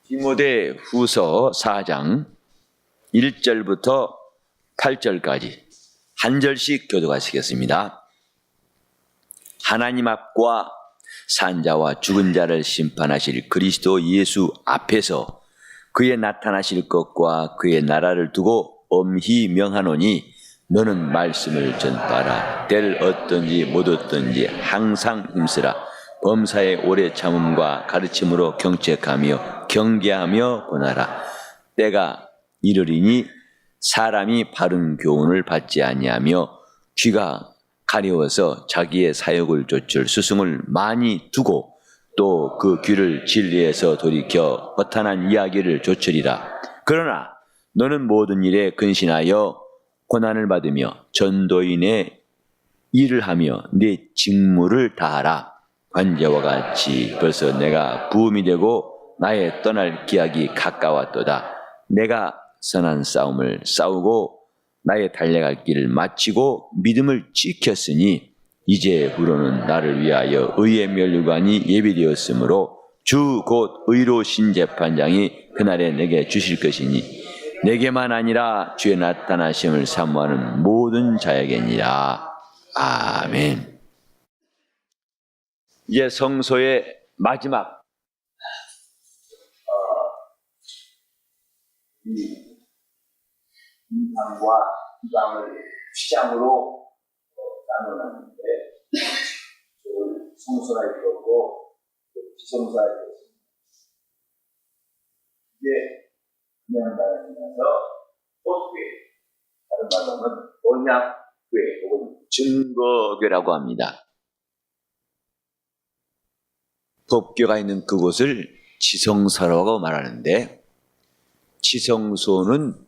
디모데후서 4장 1절부터 8절까지 한 절씩 교독하시겠습니다. 하나님 앞과 산자와 죽은 자를 심판하실 그리스도 예수 앞에서 그의 나타나실 것과 그의 나라를 두고 엄히 명하노니 너는 말씀을 전파하라. 될 어떤지 못 어떤지 항상 힘쓰라. 범사의 오래 참음과 가르침으로 경책하며 경계하며 권하라. 때가 이르리니 사람이 바른 교훈을 받지 아니하며 귀가 가려워서 자기의 사욕을 좇을 스승을 많이 두고 또 그 귀를 진리에서 돌이켜 허탄한 이야기를 좇으리라. 그러나 너는 모든 일에 근신하여 고난을 받으며 전도인의 일을 하며 네 직무를 다하라. 관제와 같이 벌써 내가 부음이 되고 나의 떠날 기약이 가까웠도다. 내가 선한 싸움을 싸우고 나의 달려갈 길을 마치고 믿음을 지켰으니 이제부로는 나를 위하여 의의 면류관이 예비되었으므로 주 곧 의로우신 재판장이 그날에 내게 주실 것이니 내게만 아니라 주의 나타나심을 사모하는 모든 자에게니라. 아멘. 이제 성소의 마지막 이방과 이방을 휘장으로 나눠놨는데 성소라 있었고 비성소라 있었습니다. 이제 그냥 말하면서 법궤, 다른 말로는 언약궤 혹은 증거궤라고 합니다. 법궤가 있는 그곳을 지성소라고 말하는데 지성소는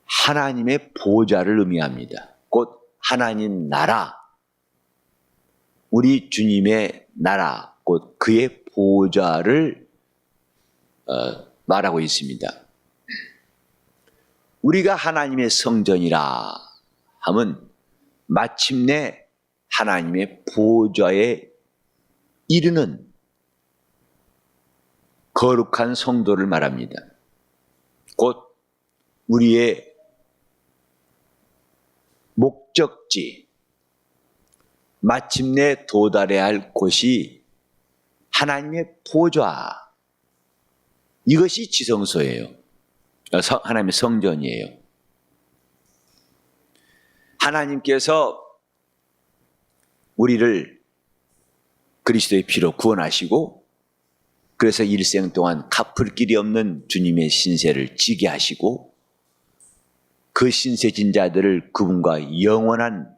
하나님의 보좌를 의미합니다. 곧 하나님 나라, 우리 주님의 나라, 곧 그의 보좌를 말하고 있습니다. 우리가 하나님의 성전이라 하면 마침내 하나님의 보좌에 이르는 거룩한 성도를 말합니다. 곧 우리의 목적지, 마침내 도달해야 할 곳이 하나님의 보좌, 이것이 지성소예요. 하나님의 성전이에요. 하나님께서 우리를 그리스도의 피로 구원하시고 그래서 일생 동안 갚을 길이 없는 주님의 신세를 지게 하시고 그 신세진 자들을 그분과 영원한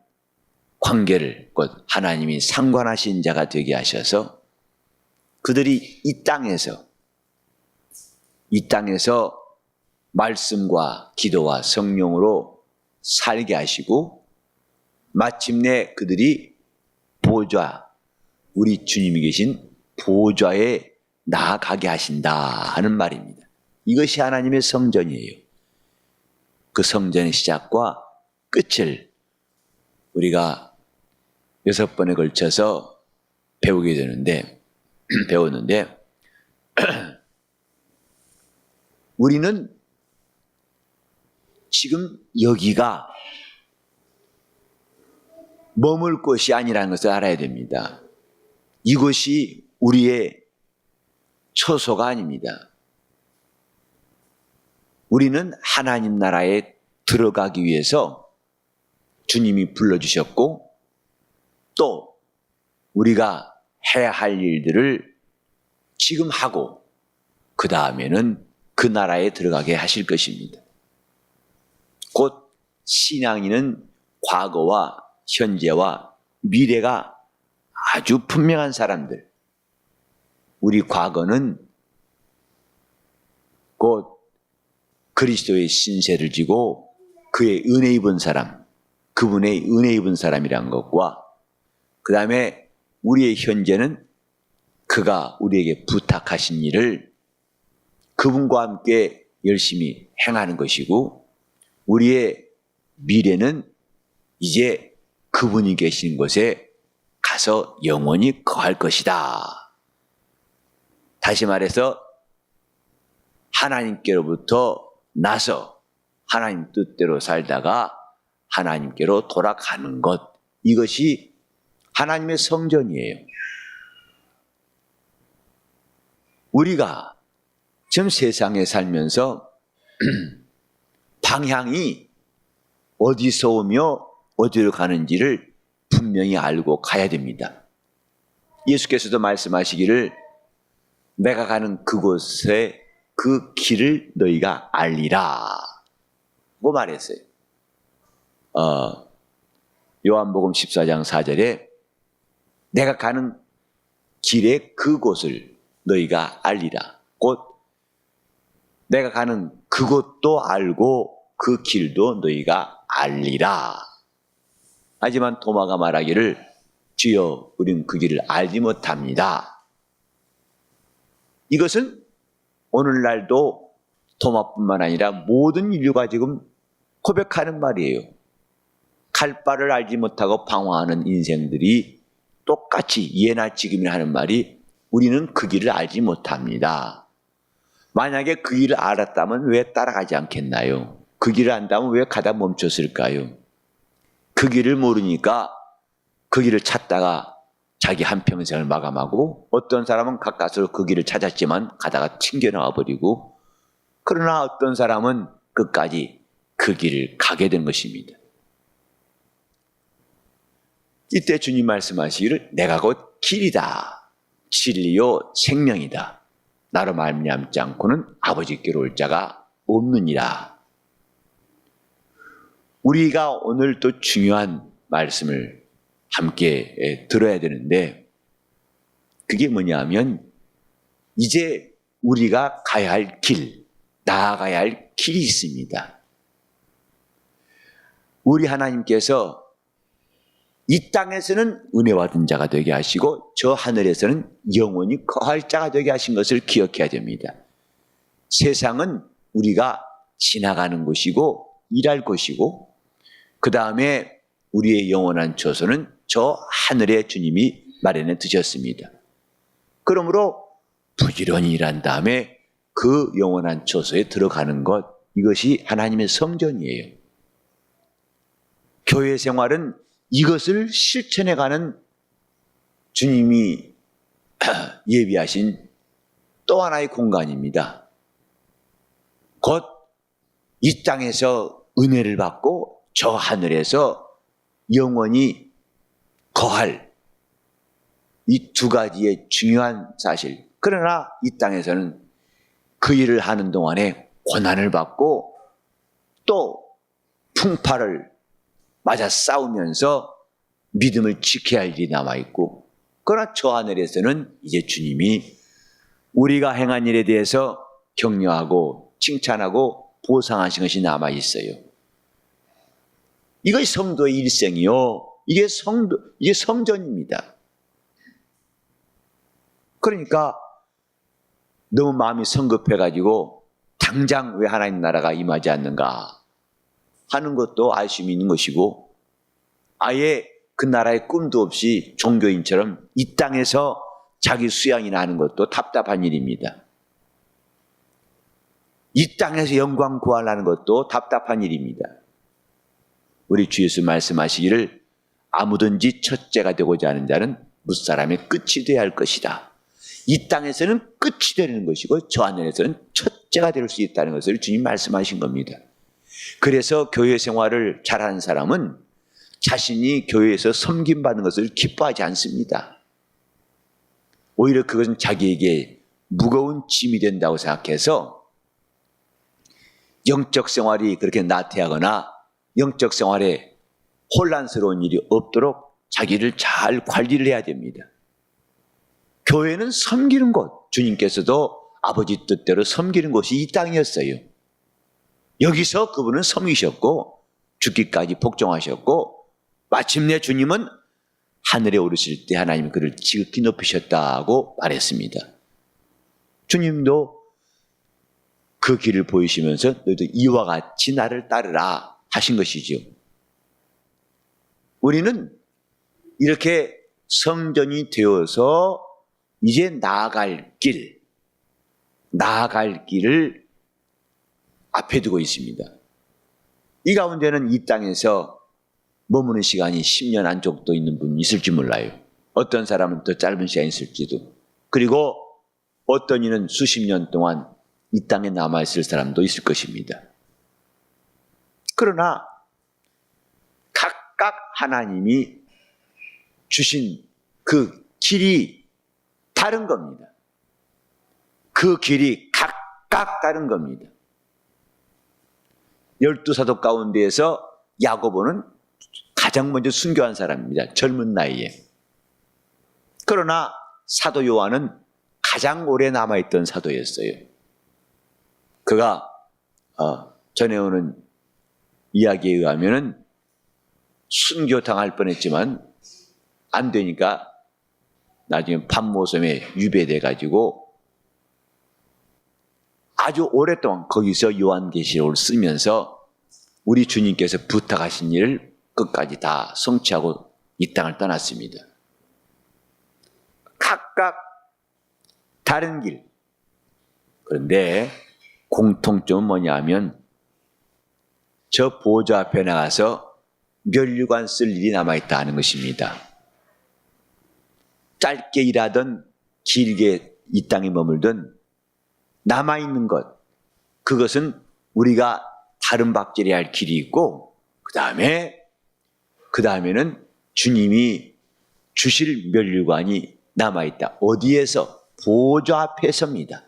관계를 곧 하나님이 상관하신 자가 되게 하셔서 그들이 이 땅에서 말씀과 기도와 성령으로 살게 하시고 마침내 그들이 보좌, 우리 주님이 계신 보좌에 나아가게 하신다 하는 말입니다. 이것이 하나님의 성전이에요. 그 성전의 시작과 끝을 우리가 6번에 걸쳐서 배웠는데 우리는 지금 여기가 머물 곳이 아니라는 것을 알아야 됩니다. 이곳이 우리의 처소가 아닙니다. 우리는 하나님 나라에 들어가기 위해서 주님이 불러주셨고 또 우리가 해야 할 일들을 지금 하고 그 다음에는 그 나라에 들어가게 하실 것입니다. 곧 신앙인은 과거와 현재와 미래가 아주 분명한 사람들. 우리 과거는 곧 그리스도의 신세를 지고 그의 은혜 입은 사람, 그분의 은혜 입은 사람이란 것과 그 다음에 우리의 현재는 그가 우리에게 부탁하신 일을 그분과 함께 열심히 행하는 것이고 우리의 미래는 이제 그분이 계신 곳에 가서 영원히 거할 것이다. 다시 말해서 하나님께로부터 나서 하나님 뜻대로 살다가 하나님께로 돌아가는 것, 이것이 하나님의 성전이에요. 우리가 지금 세상에 살면서 방향이 어디서 오며 어디로 가는지를 분명히 알고 가야 됩니다. 예수께서도 말씀하시기를 내가 가는 그곳에 그 길을 너희가 알리라 고 말했어요. 요한복음 14장 4절에 내가 가는 길의 그곳을 너희가 알리라. 곧 내가 가는 그곳도 알고 그 길도 너희가 알리라. 하지만 도마가 말하기를 주여 우린 그 길을 알지 못합니다. 이것은 오늘날도 도마뿐만 아니라 모든 인류가 지금 고백하는 말이에요. 갈 바를 알지 못하고 방황하는 인생들이 똑같이 예나 지금이나 하는 말이 우리는 그 길을 알지 못합니다. 만약에 그 길을 알았다면 왜 따라가지 않겠나요? 그 길을 안다면 왜 가다 멈췄을까요? 그 길을 모르니까 그 길을 찾다가 자기 한평생을 마감하고 어떤 사람은 가까스로 그 길을 찾았지만 가다가 튕겨나와 버리고 그러나 어떤 사람은 끝까지 그 길을 가게 된 것입니다. 이때 주님 말씀하시기를 내가 곧 길이다. 진리요 생명이다. 나로 말미암지 않고는 아버지께로 올 자가 없느니라. 우리가 오늘 또 중요한 말씀을 함께 들어야 되는데 그게 뭐냐면 이제 우리가 가야 할 길, 나아가야 할 길이 있습니다. 우리 하나님께서 이 땅에서는 은혜 받은 자가 되게 하시고 저 하늘에서는 영원히 거할 자가 되게 하신 것을 기억해야 됩니다. 세상은 우리가 지나가는 곳이고 일할 곳이고 그 다음에 우리의 영원한 처소는 저 하늘에 주님이 마련해 두셨습니다. 그러므로 부지런히 일한 다음에 그 영원한 처소에 들어가는 것, 이것이 하나님의 성전이에요. 교회 생활은 이것을 실천해가는 주님이 예비하신 또 하나의 공간입니다. 곧 이 땅에서 은혜를 받고 저 하늘에서 영원히 거할 이 두 가지의 중요한 사실. 그러나 이 땅에서는 그 일을 하는 동안에 고난을 받고 또 풍파를 맞아 싸우면서 믿음을 지켜야 할 일이 남아있고 그러나 저 하늘에서는 이제 주님이 우리가 행한 일에 대해서 격려하고 칭찬하고 보상하신 것이 남아있어요. 이것이 성도의 일생이요. 이게 성전입니다. 그러니까 너무 마음이 성급해가지고 당장 왜 하나님 나라가 임하지 않는가 하는 것도 알 수 있는 것이고 아예 그 나라의 꿈도 없이 종교인처럼 이 땅에서 자기 수양이나 하는 것도 답답한 일입니다. 이 땅에서 영광 구하려는 것도 답답한 일입니다. 우리 주 예수 말씀하시기를 아무든지 첫째가 되고자 하는 자는 무사람의 끝이 되어야 할 것이다. 이 땅에서는 끝이 되는 것이고 저 하늘에서는 첫째가 될 수 있다는 것을 주님 말씀하신 겁니다. 그래서 교회 생활을 잘하는 사람은 자신이 교회에서 섬김받는 것을 기뻐하지 않습니다. 오히려 그것은 자기에게 무거운 짐이 된다고 생각해서 영적 생활이 그렇게 나태하거나 영적 생활에 혼란스러운 일이 없도록 자기를 잘 관리를 해야 됩니다. 교회는 섬기는 곳, 주님께서도 아버지 뜻대로 섬기는 곳이 이 땅이었어요. 여기서 그분은 섬기셨고 죽기까지 복종하셨고 마침내 주님은 하늘에 오르실 때 하나님이 그를 지극히 높이셨다고 말했습니다. 주님도 그 길을 보이시면서 너희도 이와 같이 나를 따르라 하신 것이죠. 우리는 이렇게 성전이 되어서 이제 나아갈 길을 앞에 두고 있습니다. 이 가운데는 이 땅에서 머무는 시간이 10년 안쪽도 있는 분이 있을지 몰라요. 어떤 사람은 더 짧은 시간이 있을지도. 그리고 어떤 이는 수십 년 동안 이 땅에 남아있을 사람도 있을 것입니다. 그러나 각각 하나님이 주신 그 길이 다른 겁니다. 그 길이 각각 다른 겁니다. 12사도 가운데에서 야고보는 가장 먼저 순교한 사람입니다. 젊은 나이에. 그러나 사도 요한은 가장 오래 남아있던 사도였어요. 그가 전해오는 이야기에 의하면 순교당할 뻔했지만 안 되니까 나중에 밤모섬에 유배돼 가지고 아주 오랫동안 거기서 요한계시록을 쓰면서 우리 주님께서 부탁하신 일을 끝까지 다 성취하고 이 땅을 떠났습니다. 각각 다른 길. 그런데 공통점은 뭐냐 하면 저 보좌 앞에 나가서 면류관 쓸 일이 남아있다는 것입니다. 짧게 일하든 길게 이 땅에 머물든 남아있는 것, 그것은 우리가 다른 박질해야 할 길이 있고 그 다음에는 주님이 주실 면류관이 남아있다. 어디에서? 보좌 앞에서입니다.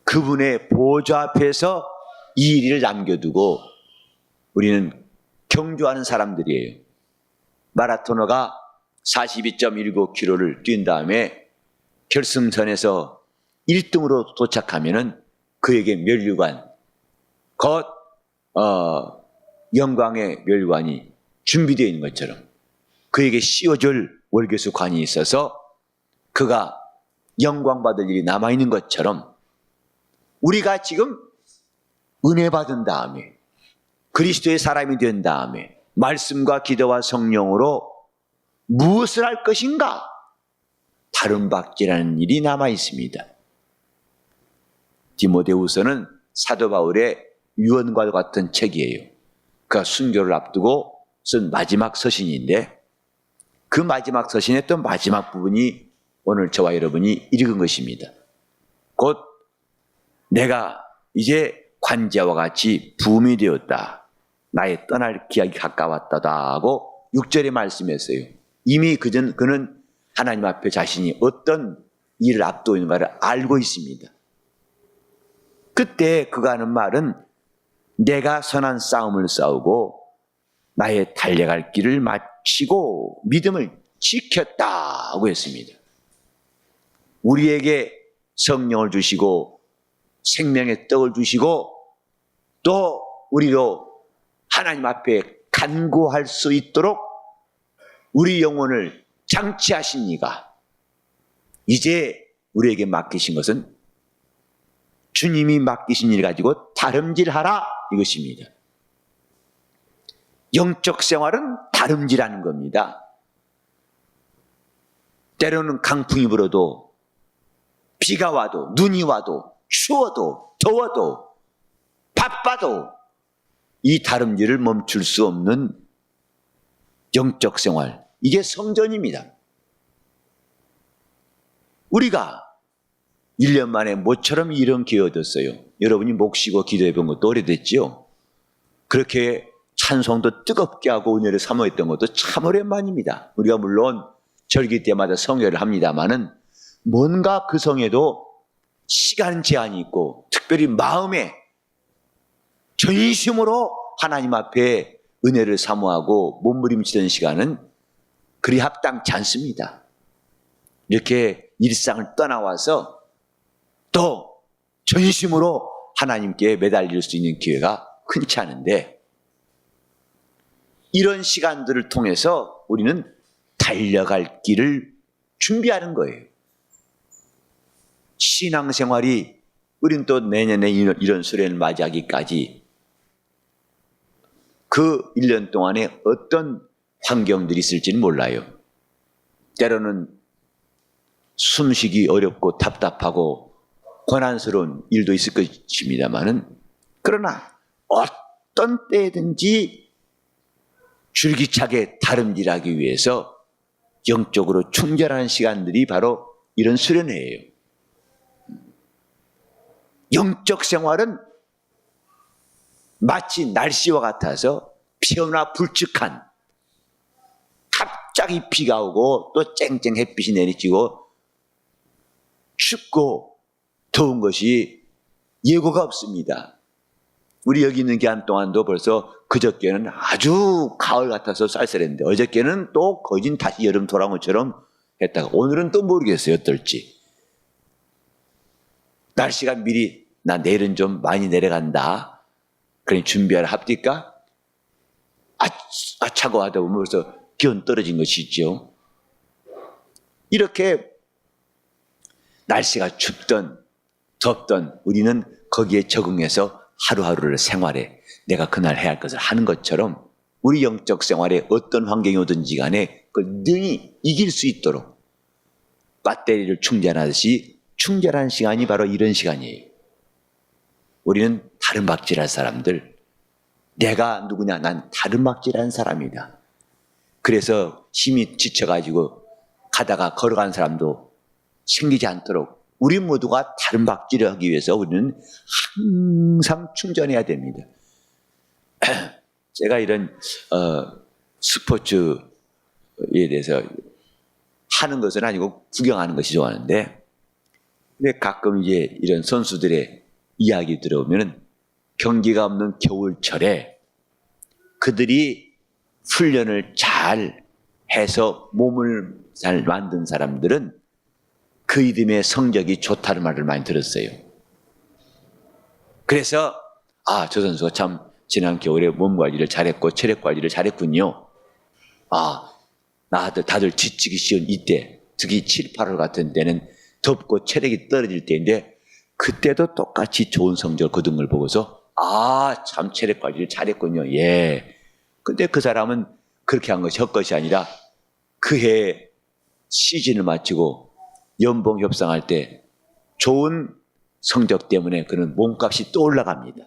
그분의 보좌 앞에서 이 일을 남겨두고 우리는 경주하는 사람들이에요. 마라토너가 42.19km를 뛴 다음에 결승선에서 1등으로 도착하면은 그에게 면류관, 곧 영광의 면류관이 준비되어 있는 것처럼 그에게 씌워줄 월계수관이 있어서 그가 영광받을 일이 남아있는 것처럼 우리가 지금 은혜 받은 다음에 그리스도의 사람이 된 다음에 말씀과 기도와 성령으로 무엇을 할 것인가? 다른 박질하는 일이 남아있습니다. 디모데후서는 사도 바울의 유언과 같은 책이에요. 그가 순교를 앞두고 쓴 마지막 서신인데 그 마지막 서신의 또 마지막 부분이 오늘 저와 여러분이 읽은 것입니다. 곧 내가 이제 관제와 같이 부음이 되었다. 나의 떠날 기약이 가까웠다 하고 6절에 말씀했어요. 이미 그는 하나님 앞에 자신이 어떤 일을 앞두고 있는가를 알고 있습니다. 그때 그가 하는 말은 내가 선한 싸움을 싸우고 나의 달려갈 길을 마치고 믿음을 지켰다고 했습니다. 우리에게 성령을 주시고 생명의 떡을 주시고 또 우리로 하나님 앞에 간구할 수 있도록 우리 영혼을 장치하신 이가 이제 우리에게 맡기신 것은 주님이 맡기신 일 가지고 다름질하라 이것입니다. 영적 생활은 다름질하는 겁니다. 때로는 강풍이 불어도 비가 와도 눈이 와도 추워도 더워도 바빠도 이 다름질을 멈출 수 없는 영적 생활, 이게 성전입니다. 우리가 1년 만에 모처럼 이런 기회 얻었어요. 여러분이 목 쉬고 기도해 본 것도 오래됐지요. 그렇게 찬송도 뜨겁게 하고 은혜를 사모했던 것도 참 오랜만입니다. 우리가 물론 절기 때마다 성회를 합니다마는 뭔가 그 성에도 시간 제한이 있고 특별히 마음에 전심으로 하나님 앞에 은혜를 사모하고 몸부림치던 시간은 그리 합당치 않습니다. 이렇게 일상을 떠나와서 또 전심으로 하나님께 매달릴 수 있는 기회가 흔치 않은데 이런 시간들을 통해서 우리는 달려갈 길을 준비하는 거예요. 신앙생활이 우린 또 내년에 이런 수련을 맞이하기까지 그 1년 동안에 어떤 환경들이 있을지는 몰라요. 때로는 숨쉬기 어렵고 답답하고 고난스러운 일도 있을 것입니다만은, 그러나 어떤 때든지 줄기차게 다름질하기 위해서 영적으로 충전하는 시간들이 바로 이런 수련회예요. 영적 생활은 마치 날씨와 같아서 피어나 불측한, 갑자기 비가 오고 또 쨍쨍 햇빛이 내리치고 춥고 더운 것이 예고가 없습니다. 우리 여기 있는 기간 동안도 벌써 그저께는 아주 가을 같아서 쌀쌀했는데 어저께는 또 거진 다시 여름 돌아온 것처럼 했다가 오늘은 또 모르겠어요, 어떨지. 날씨가 미리 나 내일은 좀 많이 내려간다, 그러니 준비하라 합니까? 차고 하다 보면 벌써 기온 떨어진 것이 있죠. 이렇게 날씨가 춥던 덥던 우리는 거기에 적응해서 하루하루를 생활해 내가 그날 해야 할 것을 하는 것처럼 우리 영적 생활에 어떤 환경이 오든지 간에 그걸 능히 이길 수 있도록 배터리를 충전하듯이 충전하는 시간이 바로 이런 시간이에요. 우리는 다름박질할 사람들, 내가 누구냐? 난 다름박질한 사람이다. 그래서 힘이 지쳐가지고 가다가 걸어간 사람도 생기지 않도록 우리 모두가 다름박질을 하기 위해서 우리는 항상 충전해야 됩니다. 제가 이런 스포츠에 대해서 하는 것은 아니고 구경하는 것이 좋아하는데, 근데 가끔 이제 이런 선수들의 이야기 들어오면은 경기가 없는 겨울철에 그들이 훈련을 잘 해서 몸을 잘 만든 사람들은 그 이름의 성적이 좋다는 말을 많이 들었어요. 그래서 저 선수가 참 지난 겨울에 몸 관리를 잘했고 체력 관리를 잘했군요. 다들 지치기 쉬운 이때, 특히 7, 8월 같은 때는 덥고 체력이 떨어질 때인데 그때도 똑같이 좋은 성적을 거둔 걸 보고서 참 체력 관리를 잘했군요. 예. 근데 그 사람은 그렇게 한 것이 헛것이 아니라 그해 시즌을 마치고 연봉 협상할 때 좋은 성적 때문에 그는 몸값이 또 올라갑니다.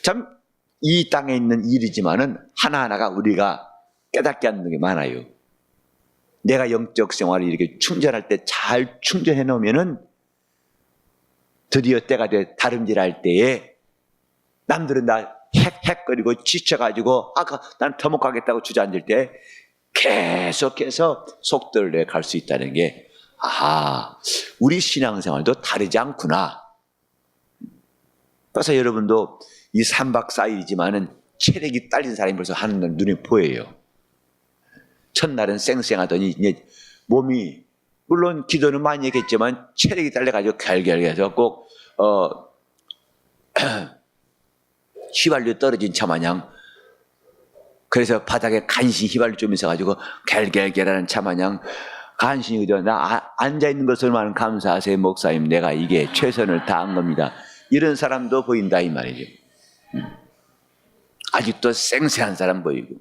참 이 땅에 있는 일이지만은 하나하나가 우리가 깨닫게 하는 게 많아요. 내가 영적 생활을 이렇게 충전할 때 잘 충전해 놓으면은 드디어 때가 돼 다름질할 때에 남들은 나 헥헥거리고 지쳐가지고 난 더 못 가겠다고 주저앉을 때 계속해서 속도를 내 갈 수 있다는 게 우리 신앙생활도 다르지 않구나. 그래서 여러분도 이 3박 4일이지만은 체력이 딸린 사람이 벌써 하는 건 눈에 보여요. 첫날은 쌩쌩하더니 이제 몸이, 물론 기도는 많이 했겠지만 체력이 딸려가지고 갈갈해서 꼭 휘발유 떨어진 차 마냥, 그래서 바닥에 간신히 휘발유 좀 있어가지고 갈갈갈하는 차 마냥 간신히 나 앉아있는 것을만 감사하세요 목사님, 내가 이게 최선을 다한 겁니다, 이런 사람도 보인다 이 말이죠. 아직도 쌩쌩한 사람 보이고,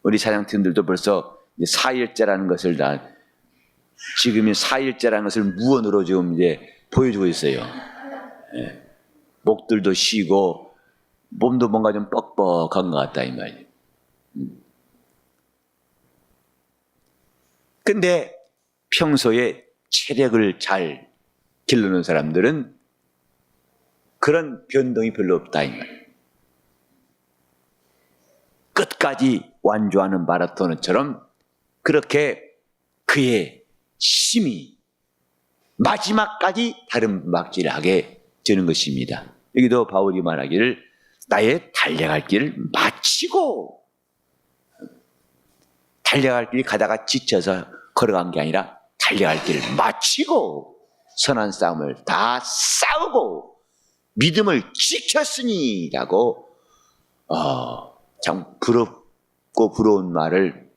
우리 사장팀들도 벌써 4일째라는 것을 지금이 4일째라는 것을 무언으로 지금 이제 보여주고 있어요. 목들도 쉬고 몸도 뭔가 좀 뻑뻑한 것 같다 이 말이에요. 근데 평소에 체력을 잘 길러놓은 사람들은 그런 변동이 별로 없다 이 말이에요. 끝까지 완주하는 마라토너처럼 그렇게 그의 힘이 마지막까지 다름박질을 하게 되는 것입니다. 여기도 바울이 말하기를 나의 달려갈 길을 마치고, 달려갈 길이 가다가 지쳐서 걸어간 게 아니라 달려갈 길을 마치고 선한 싸움을 다 싸우고 믿음을 지켰으니 라고 참 부럽고 부러운 말을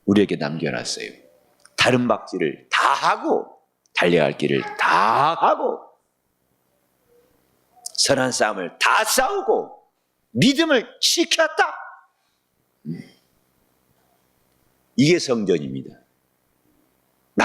우리에게 남겨놨어요. 다름박질을 다 하고 달려갈 길을 다 하고 선한 싸움을 다 싸우고 믿음을 지켰다. 이게 성전입니다.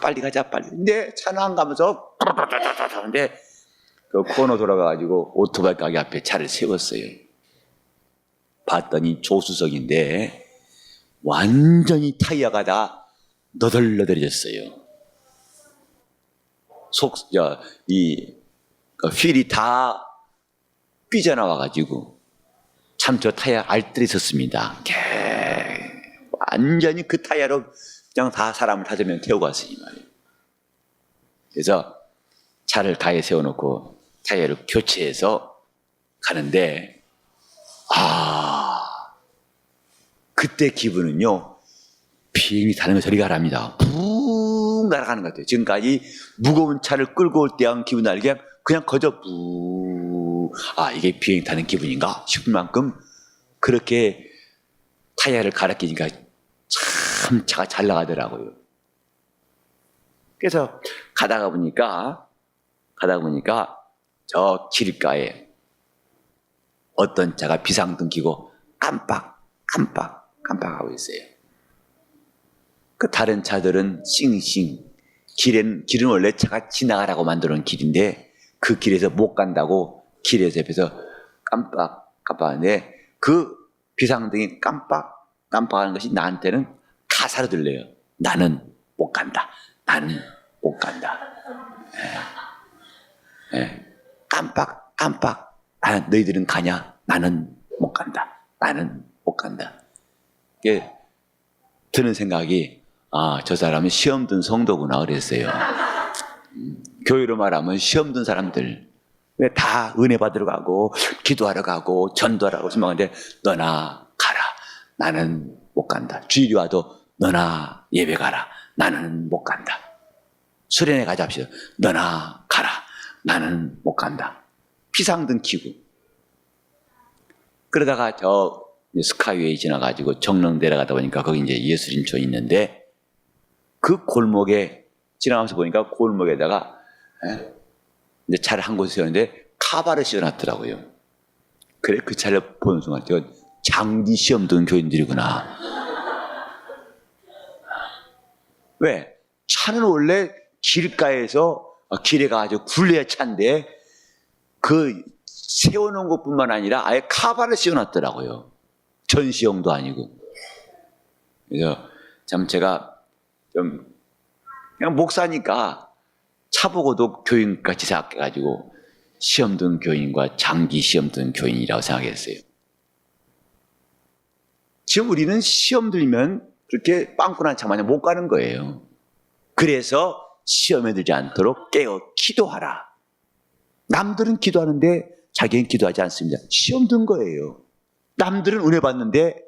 빨리 가자 빨리. 근데 차는 안 가면서 근데 그 코너 돌아가가지고 오토바이 가게 앞에 차를 세웠어요. 봤더니 조수석인데 완전히 타이어가 다 너덜너덜해졌어요. 휠이 다 삐져나와가지고 참 저 타이어 알뜰히 섰습니다. 완전히 그 타이어로 그냥 다 사람을 다섯 태우고 왔으니 말이에요. 그래서 차를 가에 세워놓고 타이어를 교체해서 가는데 그때 기분은요 비행기 타는 거 저리 가랍니다. 붕 날아가는 것 같아요. 지금까지 무거운 차를 끌고 올 때한 기분 알게 그냥 거저 이게 비행기 타는 기분인가 싶을 만큼 그렇게 타이어를 갈아 끼니까 참 차가 잘 나가더라고요. 그래서 가다가 보니까 저 길가에 어떤 차가 비상등 켜고 깜빡하고 있어요. 그 다른 차들은 싱싱, 길은 원래 차가 지나가라고 만들어 놓은 길인데 그 길에서 못 간다고 길에서 옆에서 깜빡하는데 그 비상등이 깜빡하는 것이 나한테는 가사로 들려요. 나는 못 간다. 나는 못 간다. 깜빡. 너희들은 가냐? 나는 못 간다. 나는 못 간다. 이게 드는 생각이 저 사람은 시험 든 성도구나 그랬어요. 교회로 말하면 시험 든 사람들 왜 다 은혜 받으러 가고 기도하러 가고 전도하러 가고 신방한테 너나 가라. 나는 못 간다. 주일이 와도 너나 예배 가라. 나는 못 간다. 수련회 가자 합시다. 너나 가라. 나는 못 간다. 비상등 켜고 그러다가 저 스카이웨이 지나가지고 정릉 내려가다 보니까 거기 이제 예수님촌 있는데 그 골목에 지나가면서 보니까 골목에다가 이제 차를 한 곳에 세웠는데 카바를 씌워놨더라고요. 그래 그 차를 보는 순간 저 장기 시험 든 교인들이구나. 왜? 차는 원래 길가에서 길에 가지고 굴려야 차인데 그 세워놓은 것뿐만 아니라 아예 카바를 씌워놨더라고요. 전시용도 아니고. 그래서 참 제가 좀 그냥 목사니까 차 보고도 교인같이 생각해가지고 시험 든 교인과 장기 시험 든 교인이라고 생각했어요. 지금 우리는 시험 들면 그렇게 빵꾸난 차 마냥 못 가는 거예요. 그래서 시험에 들지 않도록 깨어 기도하라. 남들은 기도하는데 자기는 기도하지 않습니다. 시험 든 거예요. 남들은 은혜 받는데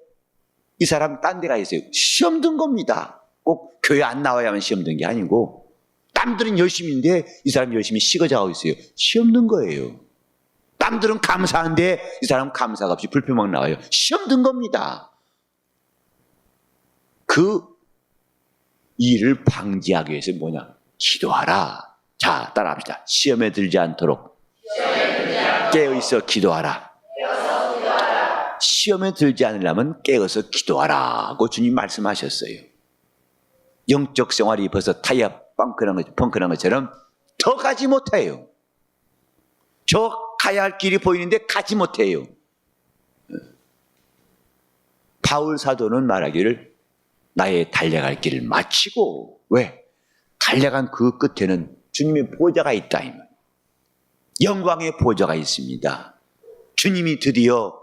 이 사람 딴 데 가 있어요. 시험 든 겁니다. 꼭 교회 안 나와야만 시험 든 게 아니고 남들은 열심인데 이 사람 열심히 시거자하고 있어요. 시험 든 거예요. 남들은 감사한데 이 사람 감사가 없이 불평만 나와요. 시험 든 겁니다. 그 일을 방지하기 위해서 뭐냐? 기도하라. 자, 따라합시다. 시험에 들지 않도록 깨어있어 기도하라. 시험에 들지 않으려면 깨어서 기도하라고 주님 말씀하셨어요. 영적 생활이 벌써 타이어 펑크난 것처럼 더 가지 못해요. 저 가야 할 길이 보이는데 가지 못해요. 바울 사도는 말하기를 나의 달려갈 길을 마치고 왜? 달려간 그 끝에는 주님의 보좌가 있다. 영광의 보좌가 있습니다. 주님이 드디어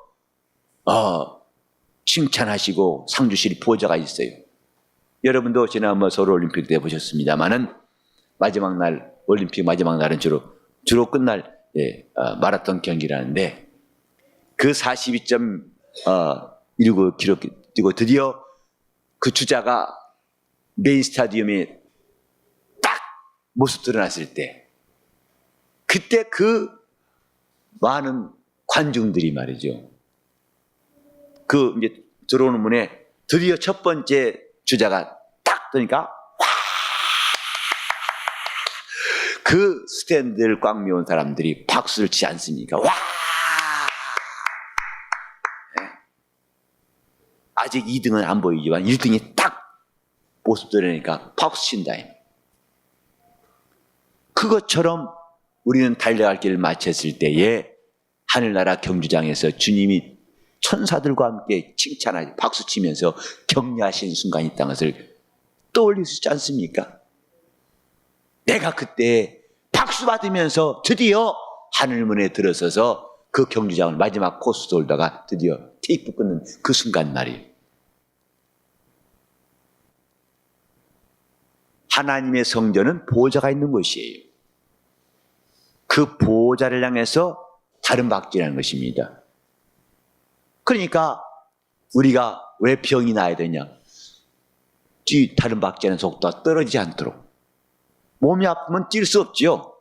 칭찬하시고 상 주실 보좌가 있어요. 여러분도 지난번 서울올림픽 때 보셨습니다마는 마지막 날 올림픽 마지막 날은 주로 끝날 마라톤 경기라는데 그 42.19 기록 뛰고 드디어 그 주자가 메인 스타디움에 딱 모습 드러났을 때 그때 그 많은 관중들이 말이죠. 그 이제 들어오는 문에 드디어 첫 번째 주자가 딱 뜨니까 그 스탠드를 꽉 메운 사람들이 박수를 치지 않습니까? 와! 아직 2등은 안 보이지만 1등이 딱 모습 드러내니까 박수 친다. 그것처럼 우리는 달려갈 길을 마쳤을 때에 하늘나라 경주장에서 주님이 천사들과 함께 칭찬하고 박수치면서 격려하신 순간이 있다는 것을 떠올릴 수 있지 않습니까? 내가 그때 박수 받으면서 드디어 하늘문에 들어서서 그 경주장을 마지막 코스 돌다가 드디어 테이프 끊는 그 순간 말이에요. 하나님의 성전은 보좌가 있는 곳이에요. 그 보좌를 향해서 다른 박질하는 것입니다. 그러니까 우리가 왜 병이 나야 되냐? 다른 박질하는 속도가 떨어지지 않도록. 몸이 아프면 뛸 수 없지요.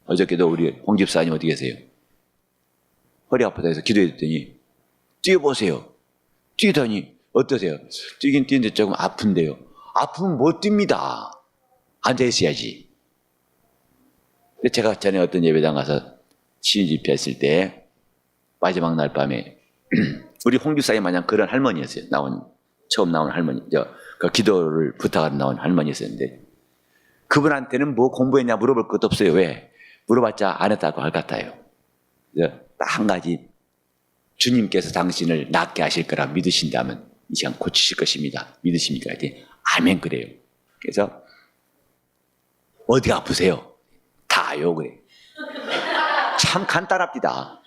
어저께도 우리 홍 집사님 어디 계세요? 허리 아프다 해서 기도했더니 뛰어보세요. 뛰더니 어떠세요? 뛰긴 뛰는데 조금 아픈데요. 아프면 못 뜁니다. 앉아 있어야지. 근데 제가 전에 어떤 예배당 가서 시인 집회했을 때 마지막 날 밤에 우리 홍주사님 마냥 그런 할머니였어요. 처음 나온 할머니, 그 기도를 부탁하러 나온 할머니였었는데 그분한테는 뭐 공부했냐 물어볼 것도 없어요. 왜? 물어봤자 안 했다고 할 것 같아요. 딱 한 가지, 주님께서 당신을 낫게 하실 거라 믿으신다면 이 시간 고치실 것입니다. 믿으십니까? 아멘 그래요. 그래서 어디 아프세요? 다요 그래. 참 간단합니다.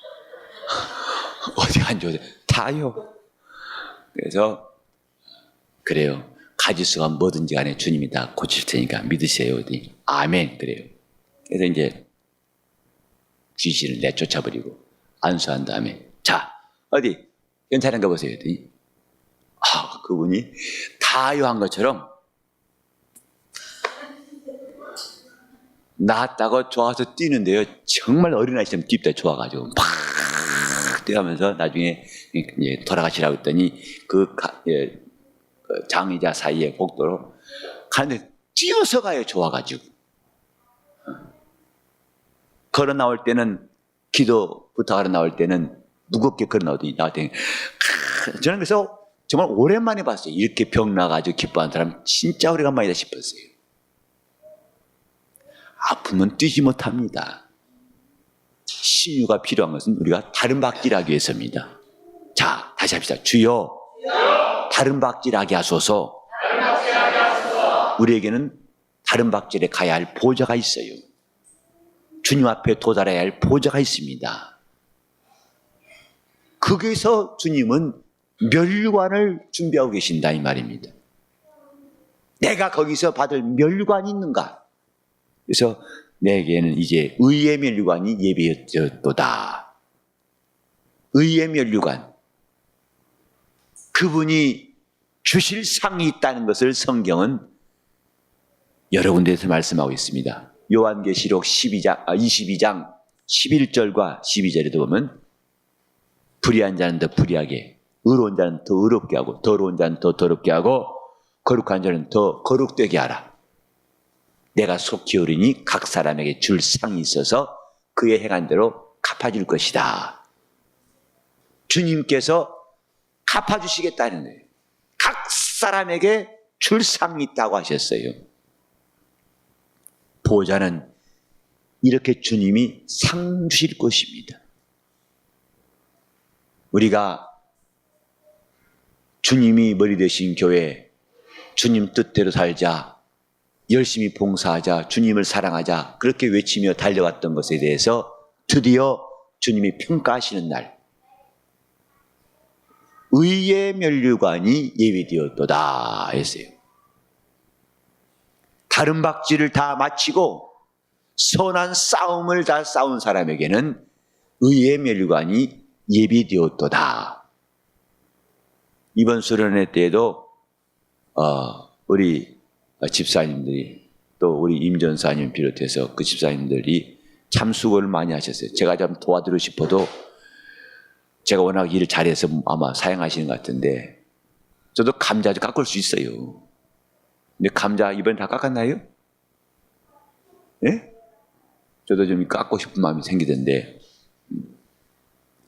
어디 안 좋으세요? 다요. 그래서 그래요. 가지수가 뭐든지 간에 주님이 다 고칠 테니까 믿으세요. 아멘 그래요. 그래서 이제 귀신을 내쫓아버리고 안수한 다음에 자 어디 괜찮은가 보세요. 그분이 다요 한 것처럼 나았다고 좋아서 뛰는데요. 정말 어린아이처럼 뛰다 좋아가지고 팍 뛰어가면서 나중에 이제 돌아가시라고 했더니 그 장의자 사이에 복도로 가는데 뛰어서 가요. 좋아가지고 걸어 나올 때는 기도 부탁하러 나올 때는 무겁게 걸어 나올 때는 저는 그래서 정말 오랜만에 봤어요. 이렇게 병 나가지고 기뻐하는 사람 진짜 오래간만이다 싶었어요. 아프면 뛰지 못합니다. 신유가 필요한 것은 우리가 다른 박질하기 위해서입니다. 자, 다시 합시다. 주여, 다른 박질하게 하소서. 우리에게는 다른 박질에 가야 할 보좌가 있어요. 주님 앞에 도달해야 할 보좌가 있습니다. 거기서 주님은 멸관을 준비하고 계신다 이 말입니다. 내가 거기서 받을 멸관이 있는가? 그래서 내게는 이제 의의 멸관이 예비되었도다. 의의 멸관. 그분이 주실 상이 있다는 것을 성경은 여러 군데에서 말씀하고 있습니다. 요한계시록 22장 11절과 12절에도 보면 불의한 자는 더 불의하게, 의로운 자는 더 의롭게 하고, 더러운 자는 더 더럽게 하고, 거룩한 자는 더 거룩되게 하라. 내가 속히 오리니 각 사람에게 줄 상이 있어서 그의 행한 대로 갚아줄 것이다. 주님께서 갚아주시겠다는 거예요. 각 사람에게 줄 상이 있다고 하셨어요. 보좌는 이렇게 주님이 상 주실 것입니다. 우리가 주님이 머리 되신 교회, 주님 뜻대로 살자, 열심히 봉사하자, 주님을 사랑하자 그렇게 외치며 달려왔던 것에 대해서 드디어 주님이 평가하시는 날, 의의 면류관이 예비되었도다 했어요. 다른 박질을 다 마치고 선한 싸움을 다 싸운 사람에게는 의의 면류관이 예비되었도다. 이번 수련회 때에도 우리 집사님들이 또 우리 임전사님 비롯해서 그 집사님들이 참 수고를 많이 하셨어요. 제가 좀 도와드리고 싶어도 제가 워낙 일을 잘해서 아마 사양하시는 것 같은데 저도 감자도 깎을 수 있어요. 근데 감자 이번에 다 깎았나요? 예? 저도 좀 깎고 싶은 마음이 생기던데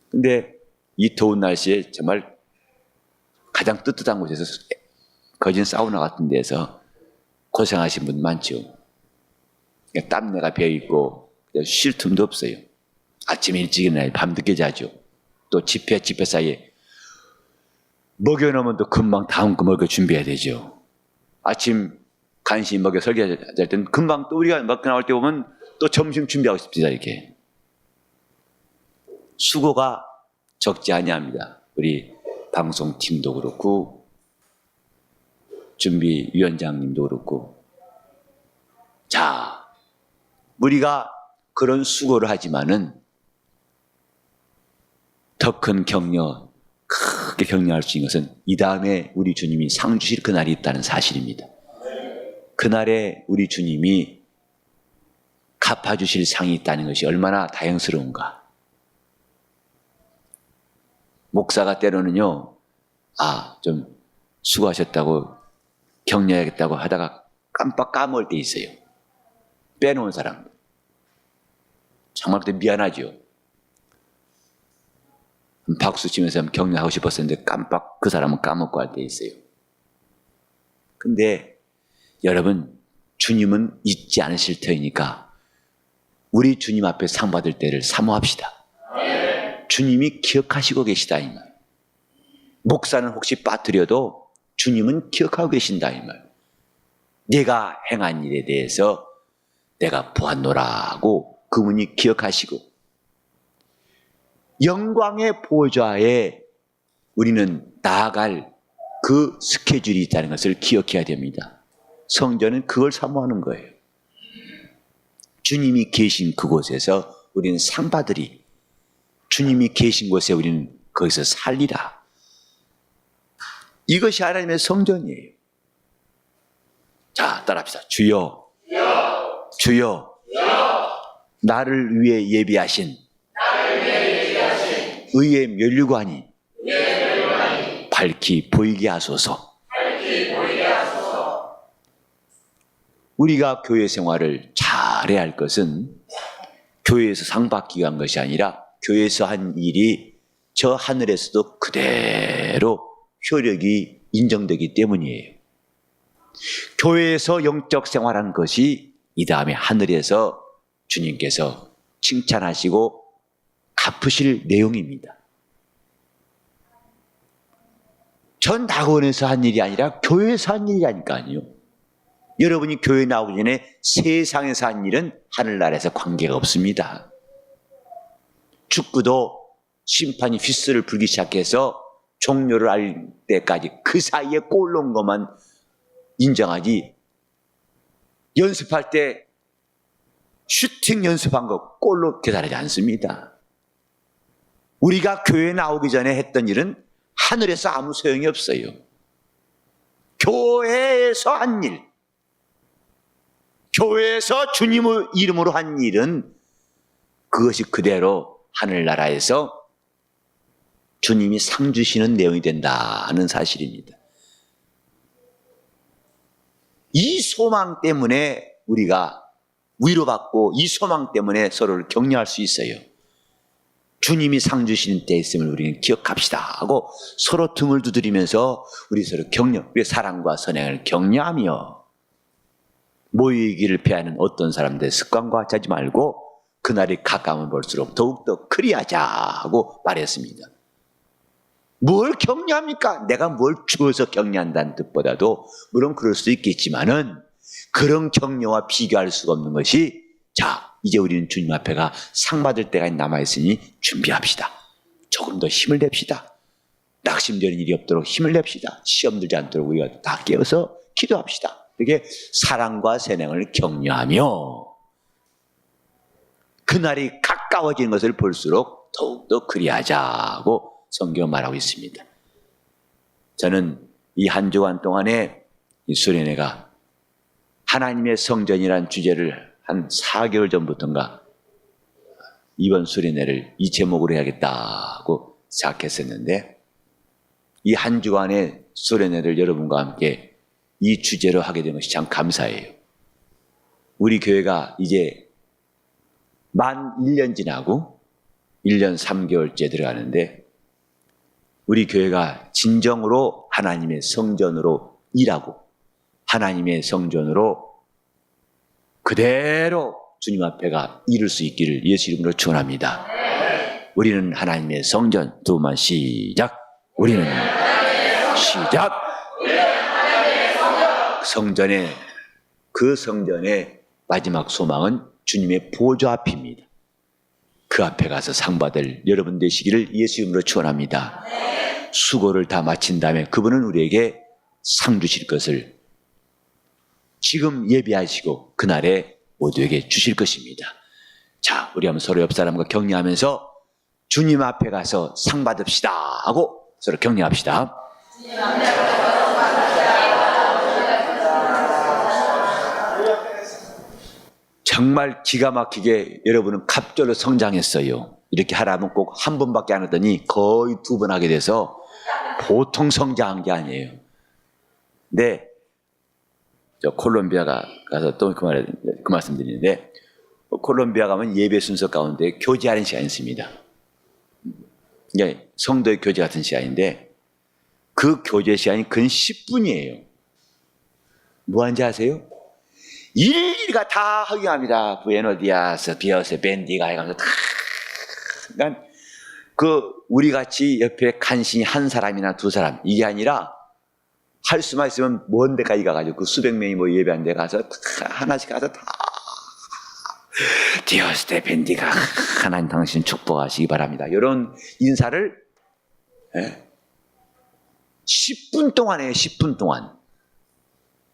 근데 이 더운 날씨에 정말 가장 뜨뜻한 곳에서 거진 사우나 같은 데서 고생하신 분 많죠. 땀내가 배어있고 쉴 틈도 없어요. 아침 일찍 일어나요. 밤늦게 자죠. 또 집회 사이에 먹여놓으면 또 금방 다음 거 먹여 준비해야 되죠. 아침 간식 먹여 설계할 때는 금방 또 우리가 먹고 나올 때 보면 또 점심 준비하고 싶습니다. 이렇게 수고가 적지 아니합니다. 우리 방송팀도 그렇고 준비위원장님도 그렇고 자 우리가 그런 수고를 하지만은 더 큰 격려 크게 격려할 수 있는 것은 이 다음에 우리 주님이 상 주실 그날이 있다는 사실입니다. 그날에 우리 주님이 갚아주실 상이 있다는 것이 얼마나 다행스러운가. 목사가 때로는요, 좀 수고하셨다고 격려하겠다고 하다가 깜빡 까먹을 때 있어요. 빼놓은 사람. 정말 그때 미안하죠. 박수 치면서 격려하고 싶었었는데 깜빡 그 사람은 까먹고 할 때 있어요. 근데 여러분, 주님은 잊지 않으실 터이니까 우리 주님 앞에 상 받을 때를 사모합시다. 주님이 기억하시고 계시다 이 말. 목사는 혹시 빠뜨려도 주님은 기억하고 계신다 이 말. 내가 행한 일에 대해서 내가 보았노라고 그분이 기억하시고, 영광의 보좌에 우리는 나아갈 그 스케줄이 있다는 것을 기억해야 됩니다. 성전은 그걸 사모하는 거예요. 주님이 계신 그곳에서 우리는 상 받으리. 주님이 계신 곳에 우리는 거기서 살리라. 이것이 하나님의 성전이에요. 자, 따라합시다. 주여, 주여, 나를 위해 예비하신 의의 면류관이 밝히 보이게 하소서. 우리가 교회 생활을 잘해야 할 것은 교회에서 상 받기 위한 것이 아니라 교회에서 한 일이 저 하늘에서도 그대로 효력이 인정되기 때문이에요. 교회에서 영적 생활한 것이 이 다음에 하늘에서 주님께서 칭찬하시고 갚으실 내용입니다. 전 낙원에서 한 일이 아니라 교회에서 한 일이라니까요. 여러분이 교회 나오기 전에 세상에서 한 일은 하늘나라에서 관계가 없습니다. 축구도 심판이 휘슬을 불기 시작해서 종료를 알 때까지 그 사이에 골 넣은 것만 인정하지, 연습할 때 슈팅 연습한 거 골로 계산하지 않습니다. 우리가 교회 나오기 전에 했던 일은 하늘에서 아무 소용이 없어요. 교회에서 한 일, 교회에서 주님의 이름으로 한 일은 그것이 그대로 하늘나라에서 주님이 상 주시는 내용이 된다는 사실입니다. 이 소망 때문에 우리가 위로받고 이 소망 때문에 서로를 격려할 수 있어요. 주님이 상 주시는 때 있음을 우리는 기억합시다 하고 서로 등을 두드리면서 우리 서로 격려, 우리의 사랑과 선행을 격려하며 모이기를 피하는 어떤 사람들의 습관과 하지 말고 그날이 가까우면 볼수록 더욱더 그리하자 하고 말했습니다. 뭘 격려합니까? 내가 뭘 주어서 격려한다는 뜻보다도 물론 그럴 수도 있겠지만은 그런 격려와 비교할 수가 없는 것이, 자, 이제 우리는 주님 앞에가 상 받을 때가 남아있으니 준비합시다. 조금 더 힘을 냅시다. 낙심되는 일이 없도록 힘을 냅시다. 시험 들지 않도록 우리가 다 깨어서 기도합시다. 이렇게 사랑과 선행을 격려하며 그날이 가까워지는 것을 볼수록 더욱더 그리하자고 성경은 말하고 있습니다. 저는 이 한 주간 동안에 이 수련회가 하나님의 성전이란 주제를 한 4개월 전부터인가 이번 수련회를 이 제목으로 해야겠다고 시작했었는데, 이 한 주간의 수련회를 여러분과 함께 이 주제로 하게 된 것이 참 감사해요. 우리 교회가 이제 만 1년 지나고 1년 3개월째 들어가는데, 우리 교회가 진정으로 하나님의 성전으로 일하고 하나님의 성전으로 그대로 주님 앞에가 이룰 수 있기를 예수 이름으로 축원합니다. 우리는 하나님의 성전. 두 번만 시작. 우리는 시작. 성전의 그 성전의 마지막 소망은 주님의 보좌 앞입니다. 그 앞에 가서 상 받을 여러분 되시기를 예수 이름으로 축원합니다. 수고를 다 마친 다음에 그분은 우리에게 상 주실 것을 지금 예비하시고 그날에 모두에게 주실 것입니다. 자, 우리 한번 서로 옆 사람과 격려하면서 주님 앞에 가서 상 받읍시다 하고 서로 격려합시다. 정말 기가 막히게 여러분은 갑절로 성장했어요. 이렇게 하라면 꼭 한 번밖에 안 하더니 거의 2번 하게 돼서 보통 성장한 게 아니에요. 네, 저 콜롬비아가 가서 또 그 말씀 드리는데, 콜롬비아 가면 예배 순서 가운데 교제하는 시간이 있습니다. 성도의 교제 같은 시간인데, 그 교제 시간이 근 10분이에요. 뭐 하는지 아세요? 일일이가 다 허경합니다. 부에노디아스, 비어스, 밴디가 해가면서 다. 그러니까 우리 같이 옆에 간신히 한 사람이나 두 사람, 이게 아니라 할 수만 있으면 먼 데까지 가가지고 그 수백 명이 뭐 예배한 데 가서 하나씩 가서 다. 디어스 데 밴디가 하나님 당신 축복하시기 바랍니다. 이런 인사를 10분 동안 해요. 10분 동안.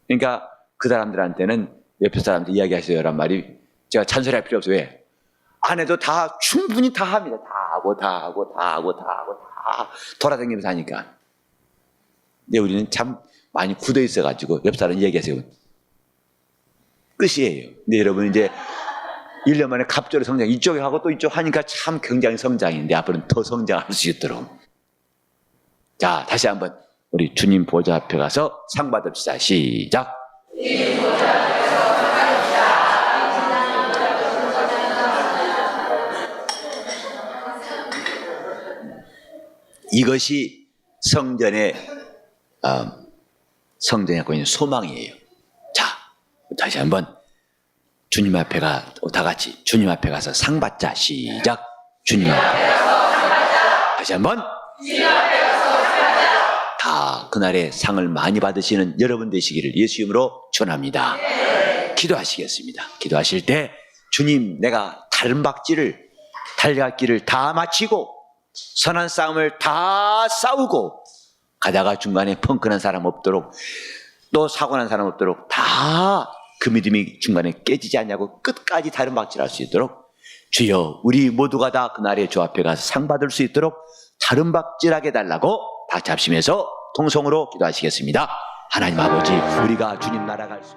그러니까 그 사람들한테는 옆에 사람들 이야기하세요란 말이 제가 잔소리할 필요 없어요. 왜? 안 해도 다 충분히 다 합니다. 다 돌아다니면서 하니까. 근데 우리는 참 많이 굳어 있어가지고 옆 사람 이야기하세요. 끝이에요. 근데 여러분 이제 1년 만에 갑절의 성장, 이쪽에 하고 또 이쪽 하니까 참 굉장히 성장인데 앞으로는 더 성장할 수 있도록. 자, 다시 한번 우리 주님 보좌 앞에 가서 상 받읍시다. 시작. 이것이 성전에 갖고 있는 소망이에요. 자, 다시 한번 주님 앞에 다 같이 주님 앞에 가서 상 받자. 시작. 주님 앞에 가서 상 받자. 다시 한번. 주님 앞에 가서 상 받자. 다 그날에 상을 많이 받으시는 여러분 되시기를 예수 이름으로 축원합니다. 네. 기도하시겠습니다. 기도하실 때 주님, 내가 달려갈 길을 다 마치고 선한 싸움을 다 싸우고 가다가 중간에 펑크난 사람 없도록 또 사고난 사람 없도록 다 그 믿음이 중간에 깨지지 않냐고 끝까지 다른 박질할 수 있도록 주여, 우리 모두가 다 그날의 주 앞에 가서 상 받을 수 있도록 다른 박질하게 달라고 다 잡시면서 통성으로 기도하시겠습니다. 하나님 아버지, 우리가 주님 나라 갈 수